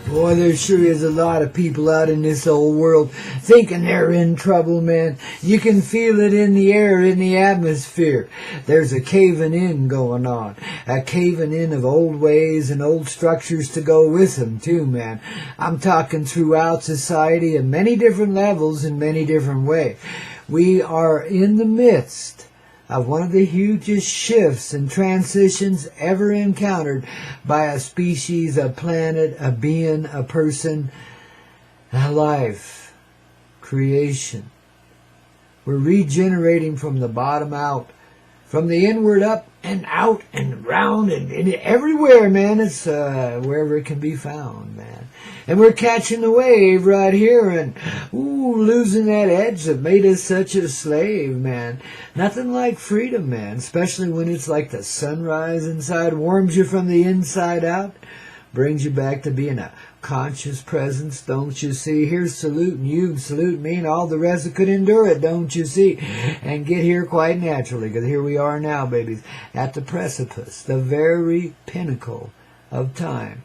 Boy, there sure is a lot of people out in this old world thinking they're in trouble, man. You can feel it in the air, in the atmosphere. There's a caving in going on. A caving in of old ways and old structures to go with them, too, man. I'm talking throughout society at many different levels in many different ways. We are in the midst of one of the hugest shifts and transitions ever encountered by a species, a planet, a being, a person, a life, creation. We're regenerating from the bottom out, from the inward up and out and round and everywhere, man. It's wherever it can be found, man. And we're catching the wave right here and losing that edge that made us such a slave, man. Nothing like freedom, man, especially when it's like the sunrise inside, warms you from the inside out, brings you back to being a conscious presence, don't you see? Here's saluting you and salute me and all the rest that could endure it, don't you see? And get here quite naturally, because here we are now, babies, at the precipice, the very pinnacle of time.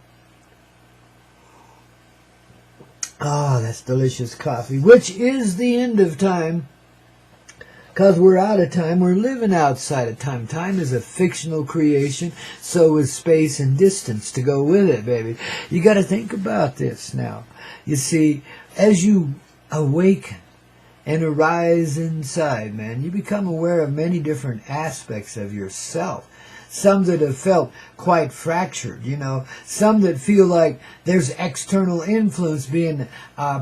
Ah, that's delicious coffee, which is the end of time, because we're out of time. We're living outside of time. Time is a fictional creation, so is space and distance to go with it, baby. You got to think about this now. You see, as you awaken and arise inside, man, you become aware of many different aspects of yourself. Some that have felt quite fractured, some that feel like there's external influence being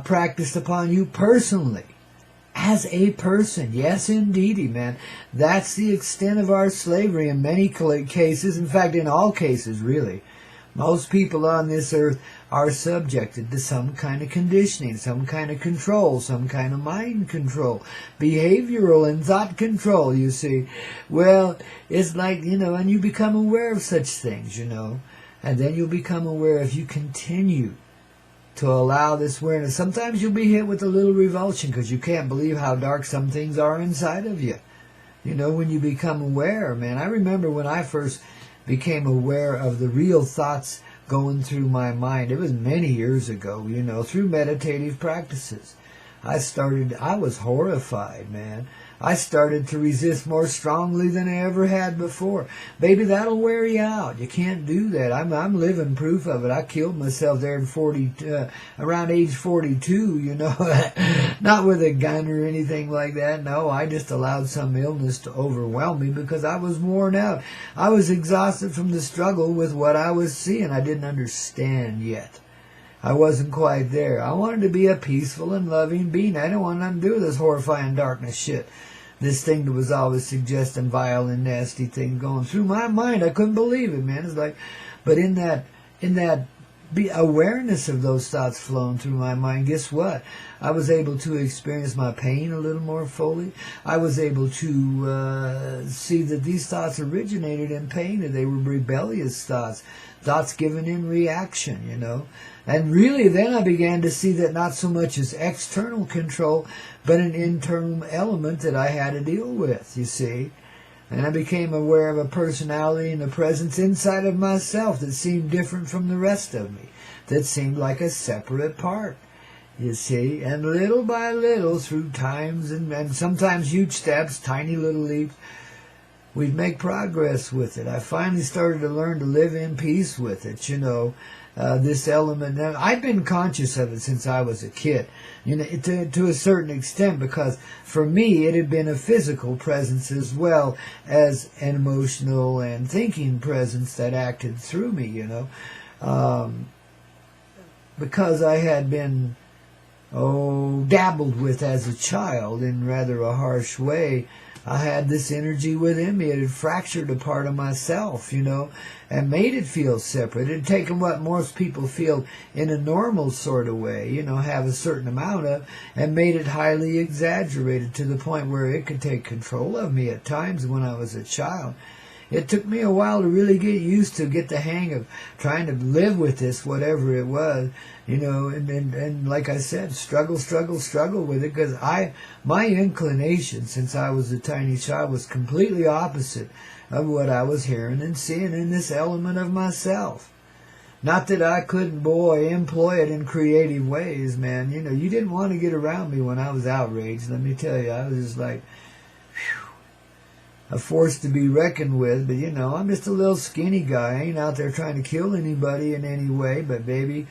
practiced upon you personally. As a person, yes, indeedy, man. That's the extent of our slavery in many cases. In fact, in all cases, really. Most people on this earth are subjected to some kind of conditioning, some kind of control, some kind of mind control, behavioral and thought control, you see. Well, it's like, and you become aware of such things, and then you'll become aware if you continue to allow this awareness. Sometimes you'll be hit with a little revulsion because you can't believe how dark some things are inside of you. When you become aware, man. I remember when I first became aware of the real thoughts going through my mind. It was many years ago, through meditative practices. I was horrified, man. I started to resist more strongly than I ever had before. Baby, that'll wear you out. You can't do that. I'm living proof of it. I killed myself there around age 42, not with a gun or anything like that. No, I just allowed some illness to overwhelm me because I was worn out. I was exhausted from the struggle with what I was seeing. I didn't understand yet. I wasn't quite there. I wanted to be a peaceful and loving being. I didn't want nothing to do with this horrifying darkness shit. This thing that was always suggesting vile and nasty things going through my mind. I couldn't believe it, man. It's like, but in that awareness of those thoughts flowing through my mind, guess what? I was able to experience my pain a little more fully. I was able to see that these thoughts originated in pain, and they were rebellious thoughts given in reaction, And really then I began to see that not so much as external control, but an internal element that I had to deal with, you see. And I became aware of a personality and a presence inside of myself that seemed different from the rest of me, that seemed like a separate part, you see. And little by little, through times and sometimes huge steps, tiny little leaps, we'd make progress with it. I finally started to learn to live in peace with it, this element. Now, I've been conscious of it since I was a kid, to a certain extent, because for me it had been a physical presence as well as an emotional and thinking presence that acted through me, because I had been dabbled with as a child in rather a harsh way. I had this energy within me. It had fractured a part of myself, and made it feel separate. It had taken what most people feel in a normal sort of way, have a certain amount of, and made it highly exaggerated to the point where it could take control of me at times when I was a child. It took me a while to really get the hang of trying to live with this, whatever it was, and like I said, struggle with it, because my inclination since I was a tiny child was completely opposite of what I was hearing and seeing in this element of myself. Not that I couldn't, boy, employ it in creative ways, man. You know, you didn't want to get around me when I was outraged. Let me tell you, I was just like, a force to be reckoned with. But, you know, I'm just a little skinny guy. I ain't out there trying to kill anybody in any way. But, baby,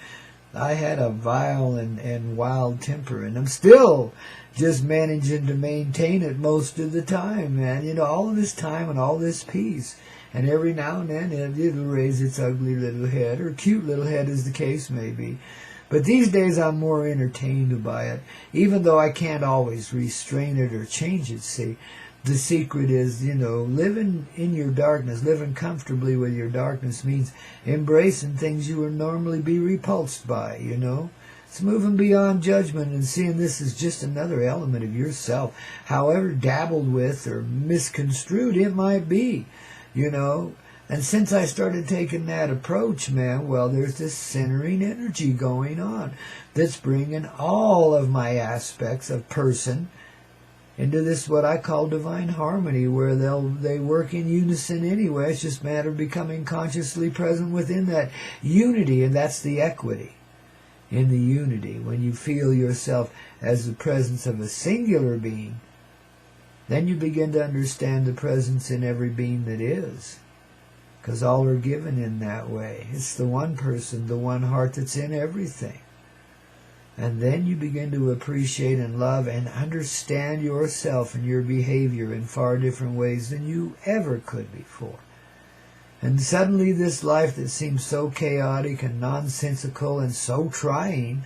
I had a vile and wild temper. And I'm still just managing to maintain it most of the time, man. You know, all of this time and all this peace. And every now and then it'll raise its ugly little head, or cute little head as the case may be. But these days I'm more entertained by it, even though I can't always restrain it or change it, see. The secret is, you know, living in your darkness, living comfortably with your darkness means embracing things you would normally be repulsed by, you know. It's moving beyond judgment and seeing this as just another element of yourself, however dabbled with or misconstrued it might be. You know, and since I started taking that approach, man, well, there's this centering energy going on that's bringing all of my aspects of person into this what I call divine harmony, where they work in unison anyway. It's just a matter of becoming consciously present within that unity, and that's the equity in the unity. When you feel yourself as the presence of a singular being, then you begin to understand the presence in every being that is. Because all are given in that way. It's the one person, the one heart that's in everything. And then you begin to appreciate and love and understand yourself and your behavior in far different ways than you ever could before. And suddenly this life that seems so chaotic and nonsensical and so trying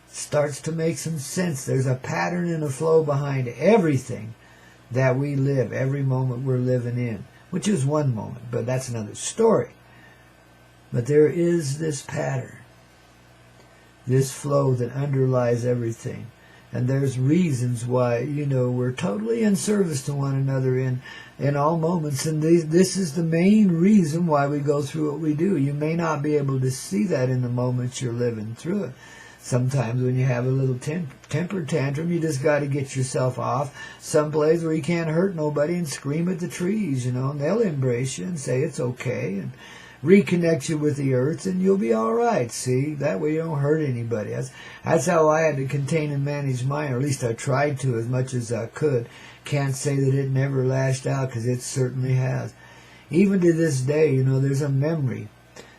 starts to make some sense. There's a pattern and a flow behind everything that we live, every moment we're living in, which is one moment, but that's another story. But there is this pattern, this flow that underlies everything. And there's reasons why, you know, we're totally in service to one another in all moments. And this is the main reason why we go through what we do. You may not be able to see that in the moments you're living through it. Sometimes when you have a little temper tantrum, you just got to get yourself off someplace where you can't hurt nobody and scream at the trees, you know, and they'll embrace you and say it's okay and reconnect you with the earth, and you'll be all right, see? That way you don't hurt anybody. That's how I had to contain and manage mine, or at least I tried to as much as I could. Can't say that it never lashed out, because it certainly has. Even to this day, you know, there's a memory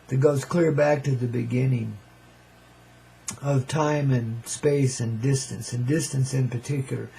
that goes clear back to the beginning of time and space and distance in particular,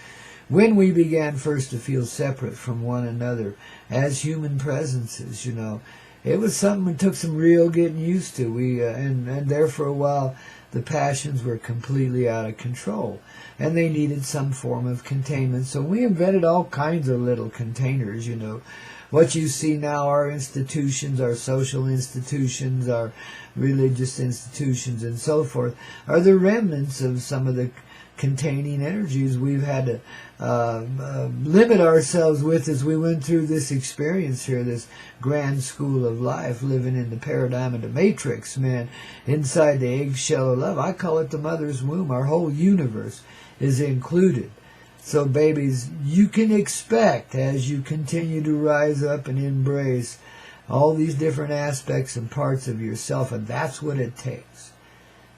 when we began first to feel separate from one another as human presences. You know, it was something that took some real getting used to. And there for a while the passions were completely out of control, and they needed some form of containment. So we invented all kinds of little containers, you know. What you see now, our institutions, our social institutions, our religious institutions, and so forth, are the remnants of some of the containing energies we've had to limit ourselves with as we went through this experience here, this grand school of life, living in the paradigm of the matrix, man, inside the eggshell of love. I call it the mother's womb. Our whole universe is included. So, babies, you can expect, as you continue to rise up and embrace all these different aspects and parts of yourself, and that's what it takes.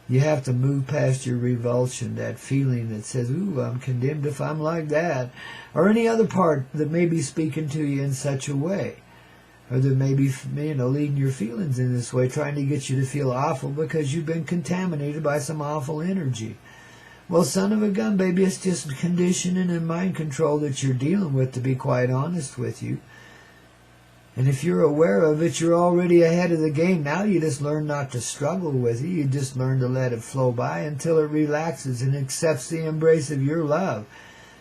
You have to move past your revulsion, that feeling that says, ooh, I'm condemned if I'm like that, or any other part that may be speaking to you in such a way, or that may be, you know, leading your feelings in this way, trying to get you to feel awful because you've been contaminated by some awful energy. Well, son of a gun, baby, it's just conditioning and mind control that you're dealing with, to be quite honest with you. And if you're aware of it, you're already ahead of the game. Now you just learn not to struggle with it. You just learn to let it flow by until it relaxes and accepts the embrace of your love.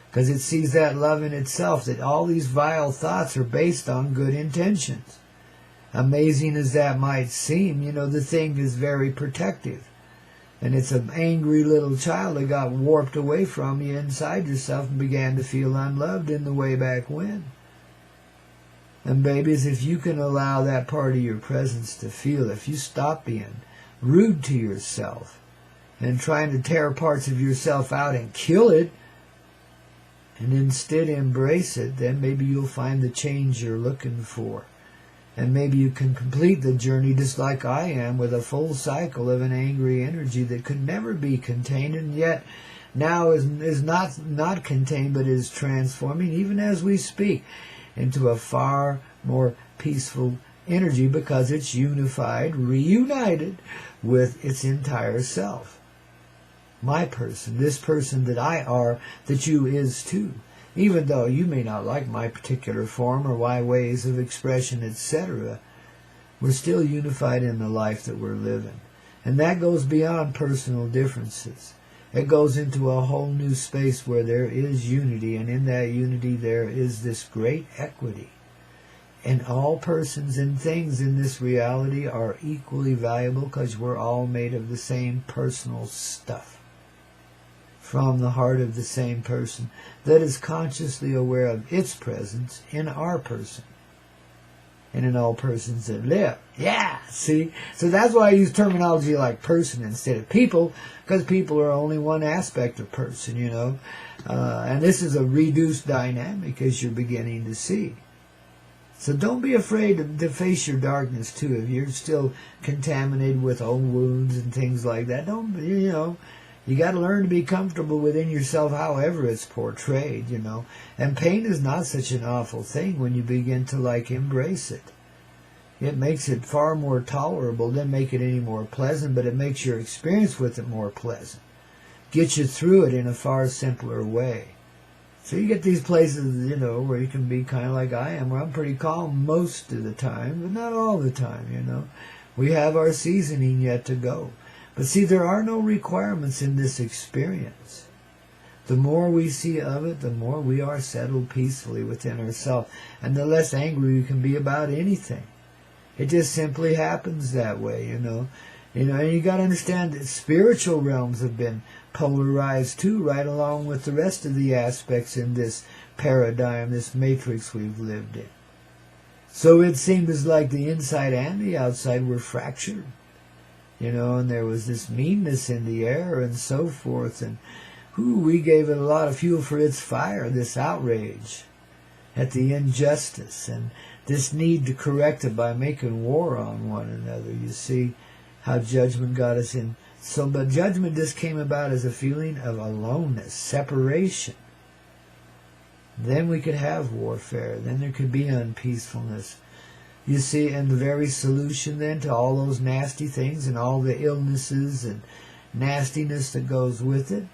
Because it sees that love in itself, that all these vile thoughts are based on good intentions. Amazing as that might seem, you know, the thing is very protective. And it's an angry little child that got warped away from you inside yourself and began to feel unloved in the way back when. And babies, if you can allow that part of your presence to feel, if you stop being rude to yourself and trying to tear parts of yourself out and kill it, and instead embrace it, then maybe you'll find the change you're looking for. And maybe you can complete the journey just like I am, with a full cycle of an angry energy that could never be contained, and yet now is not contained, but is transforming, even as we speak, into a far more peaceful energy, because it's unified, reunited with its entire self. My person, this person that I are, that you is too. Even though you may not like my particular form or my ways of expression, etc., we're still unified in the life that we're living. And that goes beyond personal differences. It goes into a whole new space where there is unity, and in that unity there is this great equity. And all persons and things in this reality are equally valuable, because we're all made of the same personal stuff, from the heart of the same person that is consciously aware of its presence in our person and in all persons that live. Yeah, see? So that's why I use terminology like person instead of people, because people are only one aspect of person, you know. And this is a reduced dynamic, as you're beginning to see. So don't be afraid to face your darkness too. If you're still contaminated with old wounds and things like that, don't, you know, you got to learn to be comfortable within yourself, however it's portrayed, you know. And pain is not such an awful thing when you begin to, like, embrace it. It makes it far more tolerable. Doesn't make it any more pleasant, but it makes your experience with it more pleasant. Gets you through it in a far simpler way. So you get these places, you know, where you can be kind of like I am, where I'm pretty calm most of the time, but not all the time, you know. We have our seasoning yet to go. But see, there are no requirements in this experience. The more we see of it, the more we are settled peacefully within ourselves, and the less angry we can be about anything. It just simply happens that way, you know. And you got to understand that spiritual realms have been polarized too, right along with the rest of the aspects in this paradigm, this matrix we've lived in. So it seemed as like the inside and the outside were fractured. You know, and there was this meanness in the air and so forth. And we gave it a lot of fuel for its fire, this outrage at the injustice and this need to correct it by making war on one another. You see how judgment got us in. But judgment just came about as a feeling of aloneness, separation. Then we could have warfare. Then there could be unpeacefulness. You see, and the very solution then to all those nasty things and all the illnesses and nastiness that goes with it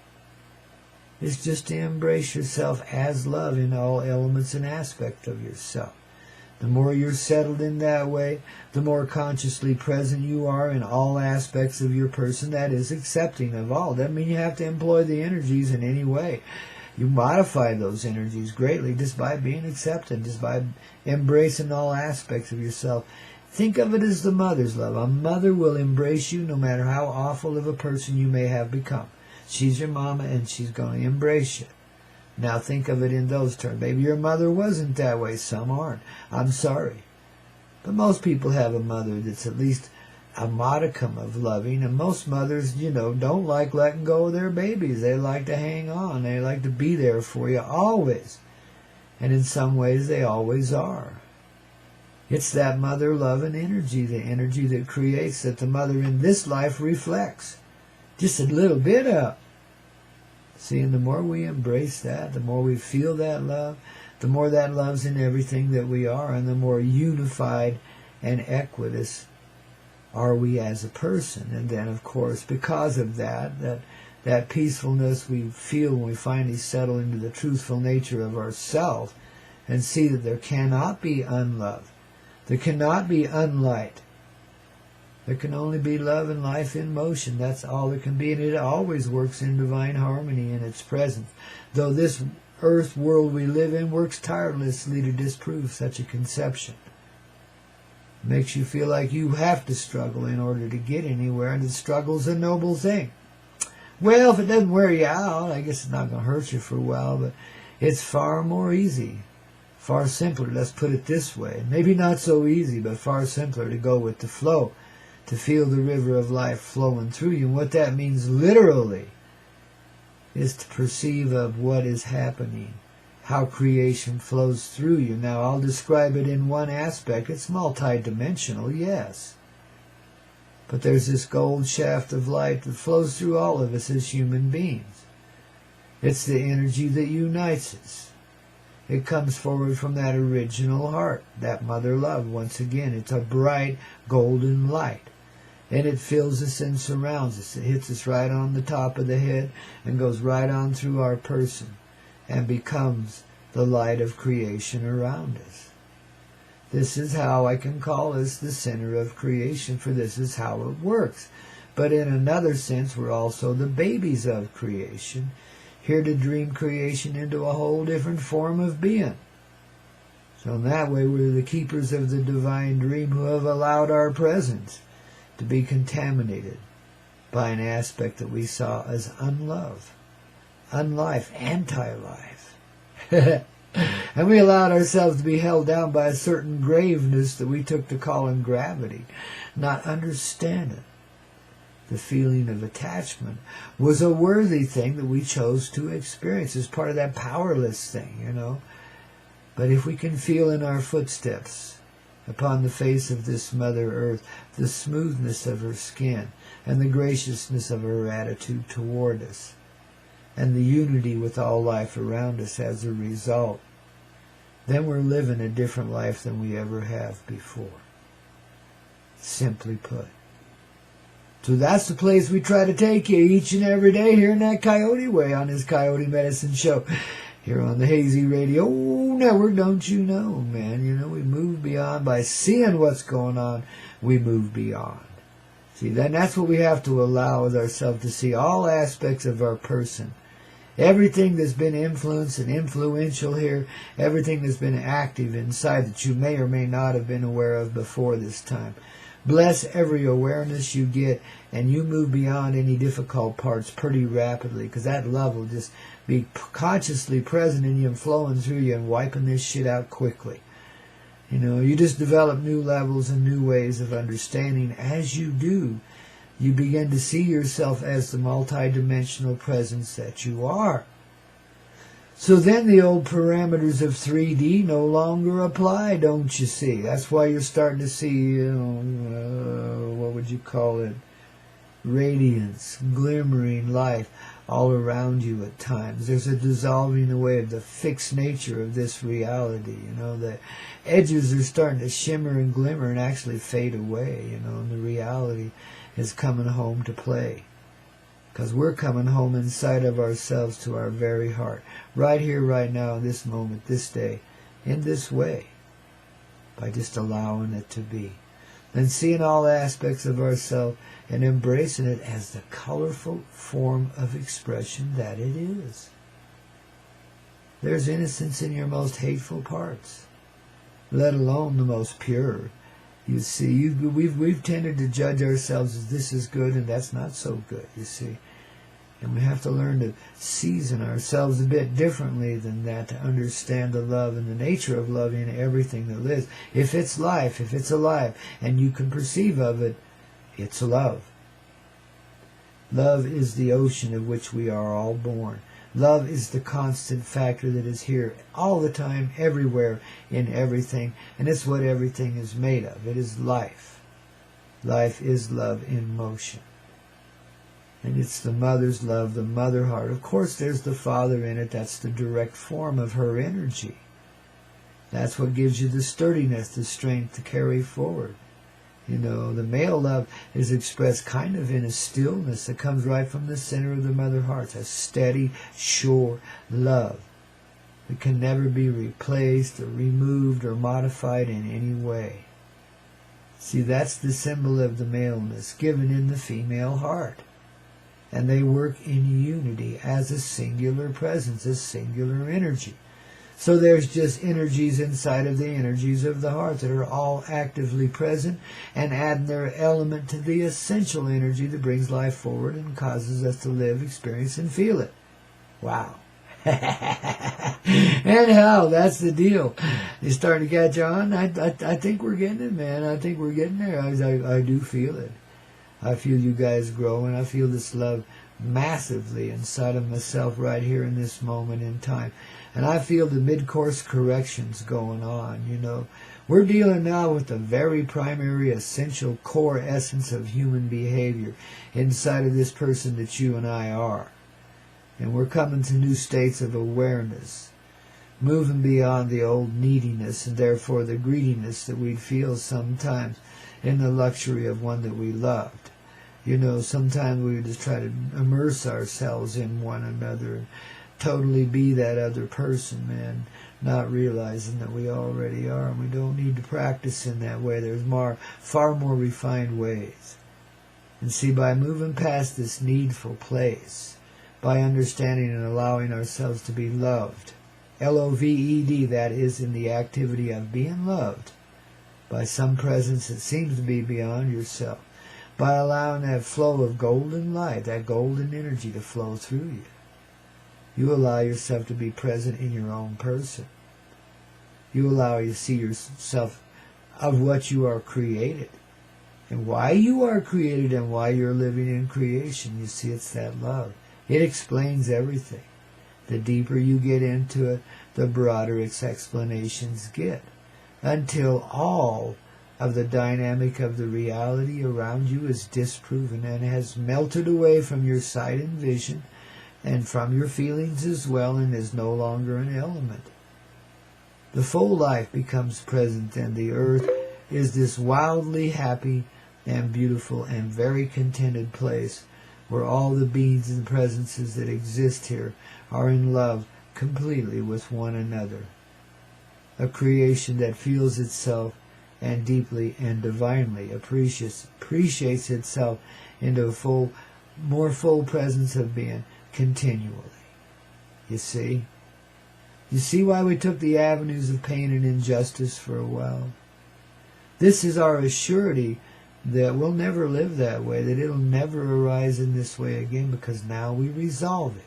is just to embrace yourself as love in all elements and aspects of yourself. The more you're settled in that way, the more consciously present you are in all aspects of your person, that is, accepting of all. Doesn't mean you have to employ the energies in any way. You modify those energies greatly just by being accepted, just by embracing all aspects of yourself. Think of it as the mother's love. A mother will embrace you no matter how awful of a person you may have become. She's your mama, and she's going to embrace you. Now think of it in those terms. Maybe your mother wasn't that way. Some aren't. I'm sorry. But most people have a mother that's at least a modicum of loving, and most mothers, you know, don't like letting go of their babies. They like to hang on. They like to be there for you always. And in some ways, they always are. It's that mother love and energy, the energy that creates, that the mother in this life reflects. Just a little bit of. See, and the more we embrace that, the more we feel that love, the more that love's in everything that we are, and the more unified and equitous are we as a person. And then, of course, because of that peacefulness we feel when we finally settle into the truthful nature of ourself and see that there cannot be unlove, there cannot be unlight. There can only be love and life in motion. That's all there can be, and it always works in divine harmony in its presence. Though this earth world we live in works tirelessly to disprove such a conception. It makes you feel like you have to struggle in order to get anywhere, and the struggle's a noble thing. Well, if it doesn't wear you out, I guess it's not going to hurt you for a while, but it's far more easy, far simpler, let's put it this way. Maybe not so easy, but far simpler to go with the flow, to feel the river of life flowing through you. And what that means literally is to perceive of what is happening how creation flows through you. Now, I'll describe it in one aspect. It's multidimensional, yes. But there's this gold shaft of light that flows through all of us as human beings. It's the energy that unites us. It comes forward from that original heart, that mother love. Once again, it's a bright golden light. And it fills us and surrounds us. It hits us right on the top of the head and goes right on through our person and becomes the light of creation around us. This is how I can call us the center of creation, for this is how it works. But in another sense, we're also the babies of creation, here to dream creation into a whole different form of being. So in that way, we're the keepers of the divine dream who have allowed our presence to be contaminated by an aspect that we saw as unlove, unlife, anti-life. And we allowed ourselves to be held down by a certain graveness that we took to call in gravity, not understanding the feeling of attachment was a worthy thing that we chose to experience as part of that powerless thing, you know. But if we can feel in our footsteps upon the face of this Mother Earth the smoothness of her skin and the graciousness of her attitude toward us, and the unity with all life around us as a result, then we're living a different life than we ever have before. Simply put. So that's the place we try to take you each and every day here in that Coyote way on this Coyote Medicine Show. Here on the Hazy Radio Network, don't you know, man? You know, we move beyond by seeing what's going on. We move beyond. See, then that's what we have to allow ourselves to see, all aspects of our person. Everything that's been influenced and influential here, everything that's been active inside that you may or may not have been aware of before this time. Bless every awareness you get, and you move beyond any difficult parts pretty rapidly, because that love will just be consciously present in you and flowing through you and wiping this shit out quickly. You know, you just develop new levels and new ways of understanding. As you do, you begin to see yourself as the multidimensional presence that you are. So then the old parameters of 3D no longer apply, don't you see? That's why you're starting to see, you know, what would you call it? Radiance, glimmering life all around you at times. There's a dissolving away of the fixed nature of this reality, you know. The edges are starting to shimmer and glimmer and actually fade away, you know, and the reality is coming home to play. Because we're coming home inside of ourselves to our very heart. Right here, right now, in this moment, this day, in this way. By just allowing it to be. And seeing all aspects of ourselves and embracing it as the colorful form of expression that it is. There's innocence in your most hateful parts, let alone the most pure. You see, we've tended to judge ourselves as this is good and that's not so good, you see. And we have to learn to season ourselves a bit differently than that to understand the love and the nature of love in everything that lives. If it's life, if it's alive, and you can perceive of it, it's love. Love is the ocean of which we are all born. Love is the constant factor that is here all the time, everywhere, in everything. And it's what everything is made of. It is life. Life is love in motion. And it's the mother's love, the mother heart. Of course, there's the father in it. That's the direct form of her energy. That's what gives you the sturdiness, the strength to carry forward. You know, the male love is expressed kind of in a stillness that comes right from the center of the mother heart. A steady, sure love that can never be replaced or removed or modified in any way. See, that's the symbol of the maleness given in the female heart. And they work in unity as a singular presence, a singular energy. So there's just energies inside of the energies of the heart that are all actively present and adding their element to the essential energy that brings life forward and causes us to live, experience, and feel it. Wow. Anyhow, that's the deal. You starting to catch on? I think we're getting it, man. I think we're getting there. I do feel it. I feel you guys growing. I feel this love massively inside of myself right here in this moment in time. And I feel the mid-course corrections going on, We're dealing now with the very primary, essential core essence of human behavior inside of this person that you and I are. And we're coming to new states of awareness, moving beyond the old neediness and therefore the greediness that we'd feel sometimes in the luxury of one that we loved. Sometimes we would just try to immerse ourselves in one another and totally be that other person, man, not realizing that we already are, and we don't need to practice in that way. There's far more refined ways. And see, by moving past this needful place, by understanding and allowing ourselves to be loved, L-O-V-E-D, that is in the activity of being loved by some presence that seems to be beyond yourself, by allowing that flow of golden light, that golden energy to flow through you. You allow yourself to be present in your own person. You allow you to see yourself of what you are created and why you are created and why you're living in creation. You see, it's that love. It explains everything. The deeper you get into it, the broader its explanations get, until all of the dynamic of the reality around you is disproven and has melted away from your sight and vision and from your feelings as well, and is no longer an element. The full life becomes present, and the earth is this wildly happy and beautiful and very contented place where all the beings and presences that exist here are in love completely with one another. A creation that feels itself and deeply and divinely appreciates itself into a more full presence of being continually. You see? You see why we took the avenues of pain and injustice for a while? This is our assurity that we'll never live that way, that it'll never arise in this way again, because now we resolve it.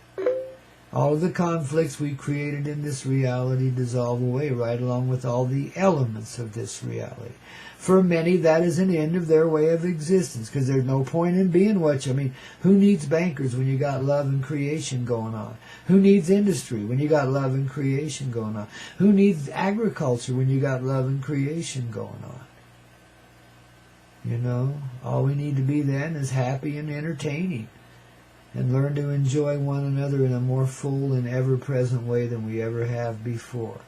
All of the conflicts we created in this reality dissolve away right along with all the elements of this reality. For many, that is an end of their way of existence, because there's no point in being who needs bankers when you got love and creation going on? Who needs industry when you got love and creation going on? Who needs agriculture when you got love and creation going on? All we need to be then is happy and entertaining, and learn to enjoy one another in a more full and ever-present way than we ever have before.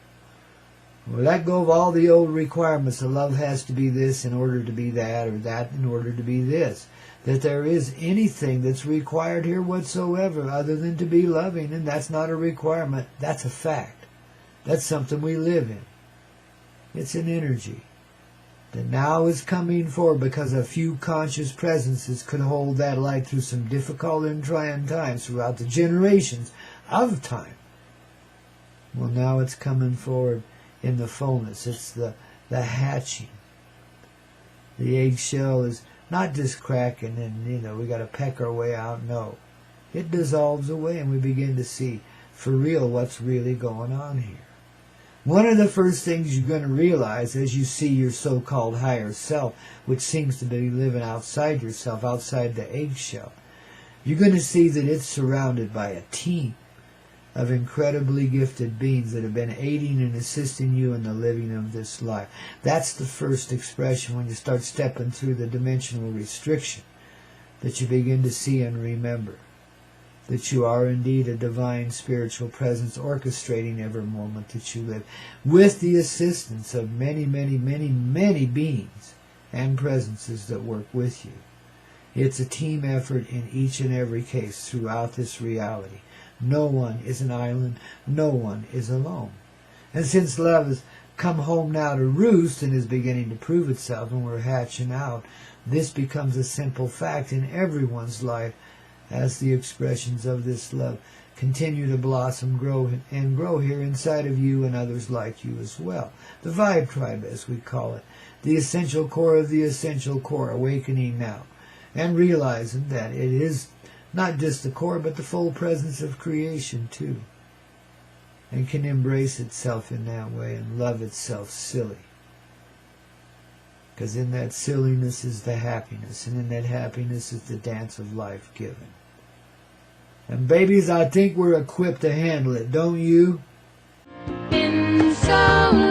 We'll let go of all the old requirements. The love has to be this in order to be that, or that in order to be this. That there is anything that's required here whatsoever other than to be loving, and that's not a requirement. That's a fact. That's something we live in. It's an energy that now is coming forward because a few conscious presences could hold that light through some difficult and trying times throughout the generations of time. Well, now it's coming forward in the fullness. It's the hatching. The eggshell is not just cracking and, we got to peck our way out. No. It dissolves away and we begin to see for real what's really going on here. One of the first things you're going to realize as you see your so-called higher self, which seems to be living outside yourself, outside the eggshell, you're going to see that it's surrounded by a team of incredibly gifted beings that have been aiding and assisting you in the living of this life. That's the first expression when you start stepping through the dimensional restriction, that you begin to see and remember that you are indeed a divine spiritual presence orchestrating every moment that you live, with the assistance of many, many, many, many beings and presences that work with you. It's a team effort in each and every case throughout this reality. No one is an island. No one is alone. And since love has come home now to roost and is beginning to prove itself, and we're hatching out, this becomes a simple fact in everyone's life as the expressions of this love continue to blossom, grow here inside of you and others like you as well. The vibe tribe, as we call it. The essential core of the essential core, awakening now. And realizing that it is not just the core, but the full presence of creation too. And can embrace itself in that way and love itself silly. Because in that silliness is the happiness, and in that happiness is the dance of life given. And babies, I think we're equipped to handle it, don't you? been so